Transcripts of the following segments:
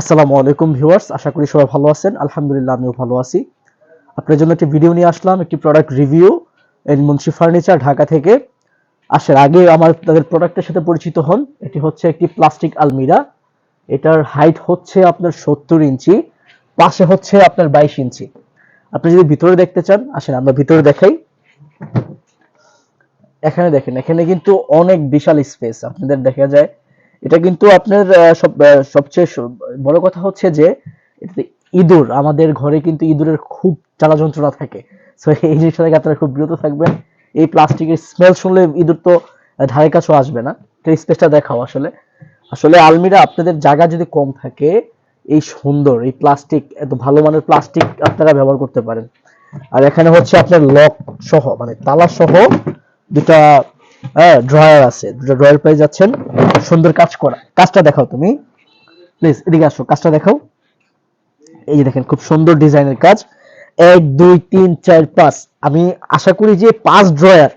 আসসালামু আলাইকুম ভিউয়ার্স, আশা করি সবাই ভালো আছেন। আলহামদুলিল্লাহ আমিও ভালো আছি। আপনার জন্য একটি ভিডিও নিয়ে আসলাম, একটি product review N Munshi furniture Dhaka থেকে। আসার আগে তাদের প্রোডাক্টের সাথে পরিচিত হন। এটি হচ্ছে একটি প্লাস্টিক আলমিরা। এটার হাইট হচ্ছে আপনার 70 ইঞ্চি, পাশে হচ্ছে আপনার 22 ইঞ্চি। আপনি যদি ভিতরে দেখতে চান আসেন আমরা ভিতরে দেখাই। এখানে দেখেন, এখানে কিন্তু অনেক বিশাল স্পেস আপনাদের দেখা যায়। এটা কিন্তু আপনার সবচেয়ে বড় কথা হচ্ছে যে এটাতে ইঁদুর, আমাদের ঘরে কিন্তু ইঁদুরের খুব জ্বালা যন্ত্রণা থাকে। সো এই জিনিসটা থেকে আপনারা খুব বিরত থাকবেন। এই প্লাস্টিকের স্মেল শুনলে ইঁদুর তো ধারে কাছেও আসবে না। তো স্পেসটা দেখাও। আসলে আসলে আলমিরা আপনাদের জায়গা যদি কম থাকে, এই সুন্দর এই প্লাস্টিক, এত ভালো মানের প্লাস্টিক আপনারা ব্যবহার করতে পারেন। আর এখানে হচ্ছে আপনার লক সহ, মানে তালা সহ দুটা ড্রয়ার আছে। দুটো ড্রয়ার পেয়ে যাচ্ছেন। সুন্দর কাজ করা। কাজটা দেখাও তুমি প্লিজ, এদিকে আসো, কাজটা দেখাও। এই যে দেখেন, খুব সুন্দর ডিজাইনের কাজ। 1 2 3 4 5, আমি আশা করি যে 5 ড্রয়ার,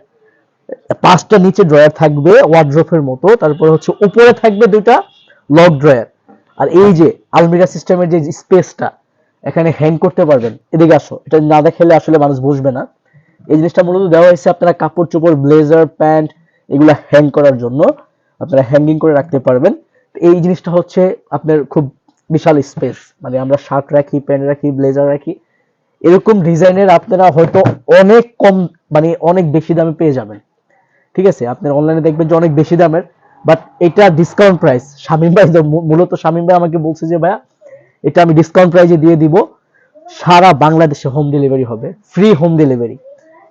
5টা নিচে ড্রয়ার থাকবে ওয়ার্ড্রোফের মতো, তারপর হচ্ছে উপরে থাকবে দুটা লক ড্রয়ার। আর এই যে আলমিরা সিস্টেমের যে স্পেসটা, এখানে হ্যাং করতে পারবেন। এদিকে আসো, এটা না দেখালে আসলে মানুষ বুঝবে না। এই জিনিসটা মূলত দেওয়া হয়েছে আপনারা কাপড় চোপড়, ব্লেজার, প্যান্ট এগুলা হ্যাং করার জন্য, আপনারা হ্যাঙ্গিং করে রাখতে পারবেন। এই জিনিসটা হচ্ছে আপনার খুব বিশাল স্পেস, মানে আমরা শার্ট রাখি, প্যান্ট রাখি, ব্লেজার রাখি, এরকম ডিজাইনের আপনারা হয়তো অনেক কম, মানে অনেক বেশি দামে পেয়ে যাবেন। ঠিক আছে, আপনার অনলাইনে দেখবেন যে অনেক বেশি দামের, বাট এটা ডিসকাউন্ট প্রাইস। শামীম ভাই, মূলত শামীম ভাই আমাকে বলছে যে ভাইয়া এটা আমি ডিসকাউন্ট প্রাইসে দিয়ে দিব, সারা বাংলাদেশে হোম ডেলিভারি হবে, ফ্রি হোম ডেলিভারি।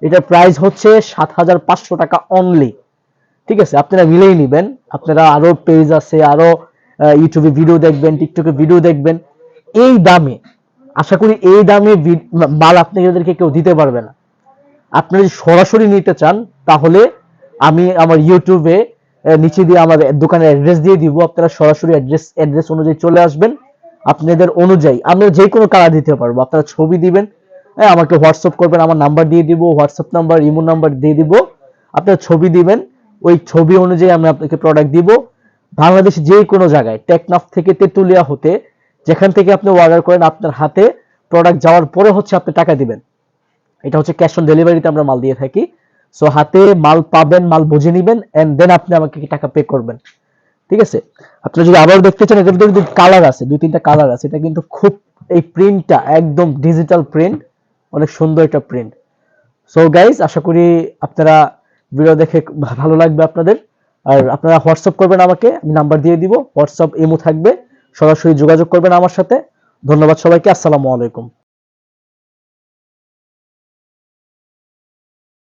এটার প্রাইস হচ্ছে 7,500 টাকা অনলি। ঠিক আছে, আপনারা মিলেই নেবেন। আপনারা আরো পেজ আছে, আরো ইউটিউবে ভিডিও দেখবেন, টিকটকে ভিডিও দেখবেন। এই দামে, আশা করি এই দামে মাল আপনাদেরকে কেউ দিতে পারবে না। আপনারা যদি সরাসরি নিতে চান তাহলে আমি আমার ইউটিউবে নিচে দিয়ে আমার দোকানের অ্যাড্রেস দিয়ে দিব। আপনারা সরাসরি অ্যাড্রেস অনুযায়ী চলে আসবেন। আপনাদের অনুযায়ী আমরা যে কোনো কালার দিতে পারবো। আপনারা ছবি দিবেন, আমাকে হোয়াটসঅ্যাপ করবেন, আমার নাম্বার দিয়ে দিব, হোয়াটসঅ্যাপ নাম্বার, ইমো নাম্বার দিয়ে দিব। আপনারা ছবি দিবেন, ওই ছবি অনুযায়ী আমি আপনাকে প্রোডাক্ট দিব। বাংলাদেশে যে কোনো জায়গায়, টেকনাফ থেকে তেতুলিয়া হতে, যেখান থেকে আপনি অর্ডার করেন, আপনার হাতে প্রোডাক্ট যাওয়ার পরে হচ্ছে আপনি টাকা দিবেন। এটা হচ্ছে ক্যাশ অন ডেলিভারিতে আমরা মাল দিয়ে থাকি। সো হাতে মাল পাবেন, মাল বুঝে নিবেন, এন্ড দেন আপনি আমাকে টাকা পে করবেন। ঠিক আছে, আপনি যদি আবার দেখতে চান, এটার কিন্তু কালার আছে, 2-3টা কালার আছে। এটা কিন্তু খুব, এই প্রিন্টটা একদম ডিজিটাল প্রিন্ট, অনেক সুন্দর একটা প্রিন্ট। সো গাইজ, আশা করি আপনারা ভিডিও দেখে ভালো লাগবে আপনাদের। আর আপনারা হোয়াটসঅ্যাপ করবেন আমাকে, আমি নাম্বার দিয়ে দিব, হোয়াটসঅ্যাপ ইমো থাকবে, সরাসরি যোগাযোগ করবেন আমার সাথে। ধন্যবাদ সবাইকে, আসসালামু আলাইকুম।